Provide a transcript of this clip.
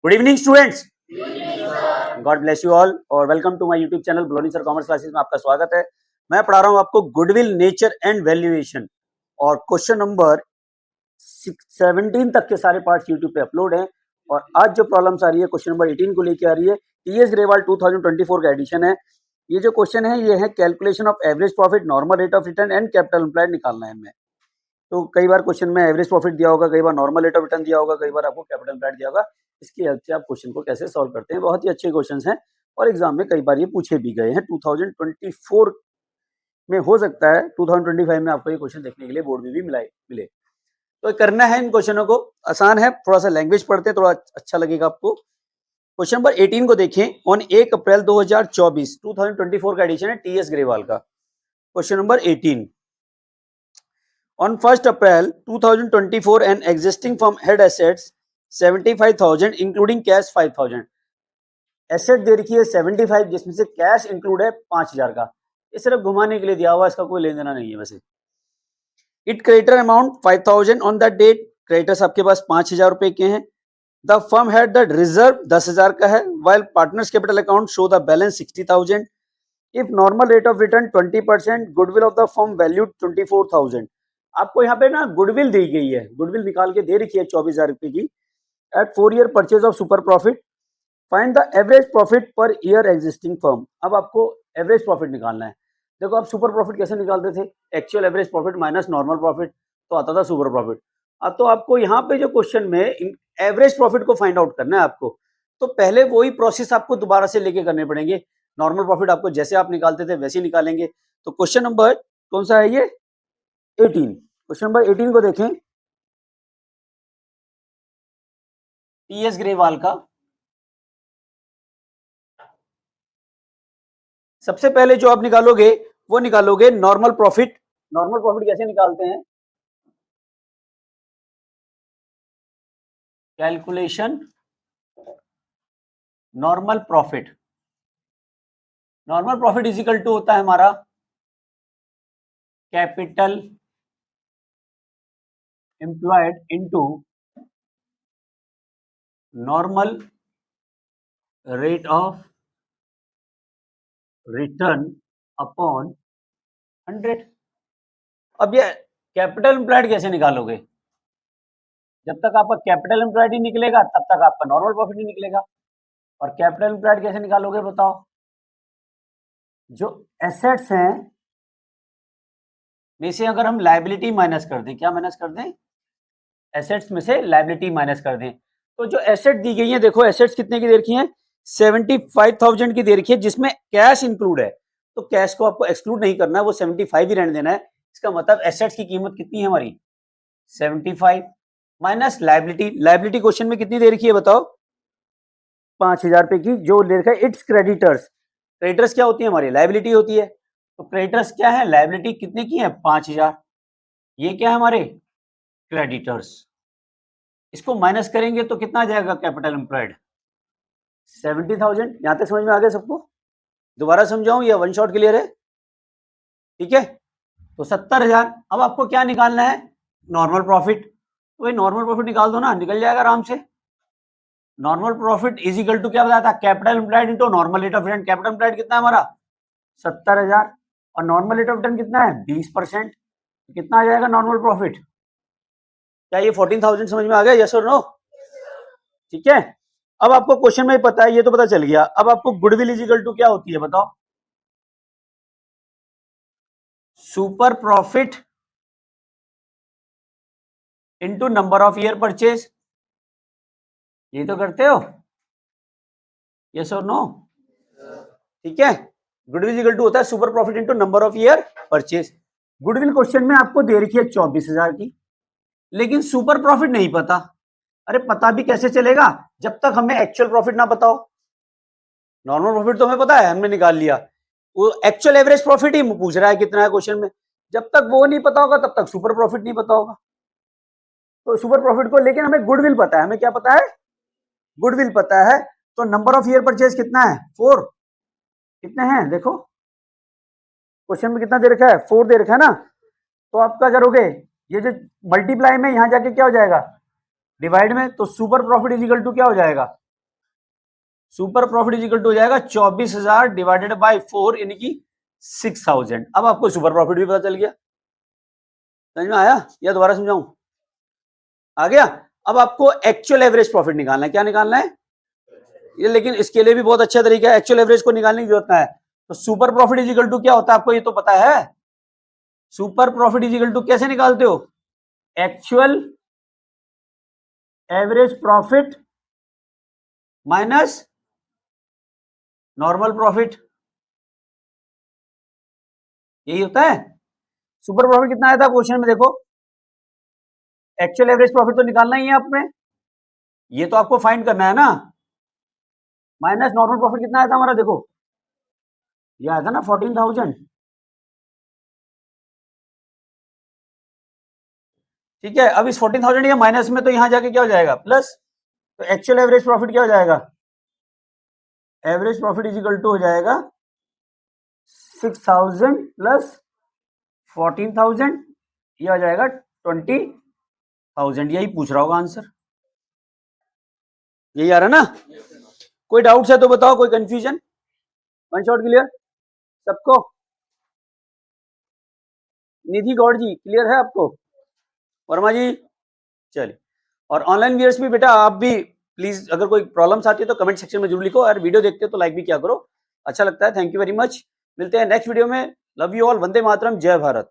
Good evening students, God bless you all और welcome to my YouTube channel glory sir commerce classes में आपका स्वागत है। मैं पढ़ा रहा हूं आपको गुडविल, नेचर एंड वैल्यूएशन और क्वेश्चन नंबर 17 तक के सारे पार्ट्स यूट्यूब पे अपलोड हैं। और आज जो प्रॉब्लम्स आ रही है क्वेश्चन नंबर 18 को लेकर आ रही है। टीएस ग्रेवाल 2024 का एडिशन है। ये जो क्वेश्चन है ये है calculation of average profit, normal rate of return and capital employed निकालना है हमें। तो कई बार क्वेश्चन में एवरेज प्रॉफिट दिया होगा, कई बार नॉर्मल रेट ऑफ रिटर्न दिया होगा, कई बार आपको कैपिटल एम्प्लॉयड दिया होगा। इसकी हेल्प से आप क्वेश्चन को कैसे सॉल्व करते हैं। बहुत ही अच्छे क्वेश्चंस हैं और एग्जाम में कई बार ये पूछे भी गए हैं। 2024 में हो सकता है 2025 में आपको ये क्वेश्चन देखने के लिए बोर्ड में भी मिले। तो करना है इन क्वेश्चनों को, आसान है। थोड़ा सा लैंग्वेज पढ़ते हैं, थोड़ा अच्छा लगेगा आपको। क्वेश्चन नंबर 18 को देखें। ऑन 1 अप्रैल 2024 का एडिशन है टीएस ग्रेवाल का। Question number 18, on 1st April 2024 an existing firm had assets 75,000 including cash 5,000। Asset दे रखी है 75 जिसमें से कैश इंक्लूड है 5,000 का। ये सिर्फ घुमाने के लिए दिया हुआ, इसका कोई लेन देना नहीं है वैसे। It creditor amount 5,000 on the date, creditors आपके पास 5,000 रुपए के हैं। The firm had the reserve 10,000 का है, while partners capital account show the balance 60,000। If normal rate of return 20%, goodwill of the firm valued 24,000। आपको यहाँ पे ना गुडविल दी गई है, गुडविल निकाल के दे रखी है 24,000 रुपए की। At 4 year purchase of super profit, find the average profit per year existing firm. अब आपको एवरेज प्रॉफिट निकालना है। देखो आप सुपर प्रॉफिट कैसे निकालते थे, actual average profit minus normal profit, तो आता था सुपर प्रॉफिट। अब तो आपको यहाँ पे जो क्वेश्चन में एवरेज प्रॉफिट को फाइंड आउट करना है आपको, तो पहले वही प्रोसेस आपको दोबारा से लेके करने पड़ेंगे। नॉर्मल प्रॉफिट आपको जैसे आप निकालते थे वैसे ही निकालेंगे। तो क्वेश्चन नंबर कौन सा है ये, 18। क्वेश्चन नंबर 18 को देखें, टीएस ग्रेवाल का। सबसे पहले जो आप निकालोगे वो निकालोगे नॉर्मल प्रॉफिट। नॉर्मल प्रॉफिट कैसे निकालते हैं, calculation normal profit. Normal profit is equal to होता है हमारा capital employed into normal rate of return upon 100। अब ये कैपिटल एम्प्लॉयड कैसे निकालोगे, जब तक आपका कैपिटल एम्प्लॉयड ही निकलेगा तब तक आपका नॉर्मल प्रॉफिट ही निकलेगा। और कैपिटल एम्प्लॉयड कैसे निकालोगे बताओ, जो एसेट्स हैं में से अगर हम लायबिलिटी माइनस कर दें, क्या माइनस कर दें, एसेट्स में से लायबिलिटी माइनस कर दें, तो जो एसेट दी गई है, देखो एसेट्स कितने की दे रखी है, 75,000 की दे रखी है जिसमें कैश इंक्लूड है। तो कैश को आपको एक्सक्लूड नहीं करना है, वो 75 ही रहने देना है। इसका मतलब एसेट्स की कीमत कितनी है हमारी, 75 माइनस लायबिलिटी। लायबिलिटी क्वेश्चन में कितनी दे रखी है बताओ, 5,000 रुपए की जो ले रखा है। इट्स क्रेडिटर्स, क्रेडिटर्स क्या होती है हमारी, लायबिलिटी होती है। तो क्रेडिटर्स क्या है, लायबिलिटी कितने की है, 5,000। ये क्या है हमारे क्रेडिटर्स। इसको माइनस करेंगे तो कितना आ जाएगा कैपिटल एम्प्लॉयड, 70,000। यहां तक समझ में आ गया सबको, दोबारा समझाऊं या वन शॉट क्लियर है, ठीक है। तो 70,000। अब आपको क्या निकालना है, नॉर्मल प्रॉफिट। तो भाई नॉर्मल प्रॉफिट निकाल दो ना, निकल जाएगा आराम से। Normal profit is equal to क्या बताया था, capital employed into normal rate of return. Capital employed कितना है हमारा 70,000 और नॉर्मल रेट ऑफ रिटर्न कितना है 20%। कितना आ जाएगा नॉर्मल प्रॉफिट, क्या ये 14,000 समझ में आ गया, यस और नो, ठीक है। अब आपको क्वेश्चन में पता है, ये तो पता चल गया। अब आपको गुडविल इज इक्वल टू क्या होती है बताओ, super profit into number of year purchase. ये तो करते हो, यस और नो, ठीक है। गुडविल इक्वल टू होता है super profit into number of year purchase. Goodwill question में आपको दे रखी है 24,000 की, लेकिन सुपर प्रॉफिट नहीं पता। अरे पता भी कैसे चलेगा जब तक हमें एक्चुअल प्रॉफिट ना पता हो। नॉर्मल प्रॉफिट तो हमें पता है, हमने निकाल लिया। वो एक्चुअल एवरेज प्रॉफिट ही पूछ रहा है कितना है क्वेश्चन में। जब तक वो नहीं पता होगा तब तक सुपर प्रॉफिट नहीं पता होगा। तो सुपर प्रॉफिट को, लेकिन हमें गुडविल पता है। हमें क्या पता है, गुडविल पता है। तो नंबर ऑफ ईयर परचेज कितना है, 4। कितने हैं देखो, क्वेश्चन में कितना दे रखा है, 4 दे रखा है ना। तो आप क्या करोगे, ये जो मल्टीप्लाई में यहां जाके क्या हो जाएगा, डिवाइड में। तो super profit is equal to क्या हो जाएगा, super profit is equal to हो जाएगा 24,000 डिवाइडेड बाय 4 यानी कि 6,000। अब आपको सुपर प्रॉफिट भी पता चल गया, समझ में आया या दोबारा समझाऊं? आ गया। अब आपको एक्चुअल एवरेज प्रॉफिट निकालना है। क्या निकालना है ये, लेकिन इसके लिए भी बहुत अच्छा तरीका है, एक्चुअल एवरेज को निकालने की जरूरत है। तो super profit is equal to क्या होता है आपको ये तो पता है। Super profit is equal to कैसे निकालते हो, actual average profit minus normal profit, यही होता है। सुपर प्रॉफिट कितना आया था क्वेश्चन में, देखो एक्चुअल एवरेज प्रॉफिट तो निकालना ही है आप में, ये तो आपको फाइंड करना है ना, माइनस नॉर्मल प्रॉफिट कितना आया था हमारा, देखो ये आया था ना 14,000। ठीक है, अब इस 14,000 ये माइनस में, तो यहां जाके क्या हो जाएगा प्लस, तो एक्चुअल एवरेज प्रॉफिट क्या हो जाएगा, average profit is equal to हो जाएगा 6,000 प्लस 14,000, ये आ जाएगा 20,000। यही पूछ रहा होगा आंसर, यही आ रहा ना। कोई डाउट है तो बताओ, कोई कंफ्यूजन, वन शॉट क्लियर सबको? निधि गौड़ जी क्लियर है आपको? वर्मा जी चलिए। और ऑनलाइन व्यूअर्स भी बेटा आप भी प्लीज, अगर कोई प्रॉब्लम्स आती है तो कमेंट सेक्शन में जरूर लिखो, और वीडियो देखते हो तो लाइक भी क्या करो, अच्छा लगता है। थैंक यू वेरी मच, मिलते हैं नेक्स्ट वीडियो में। Love you all, Vande Mataram, जय भारत।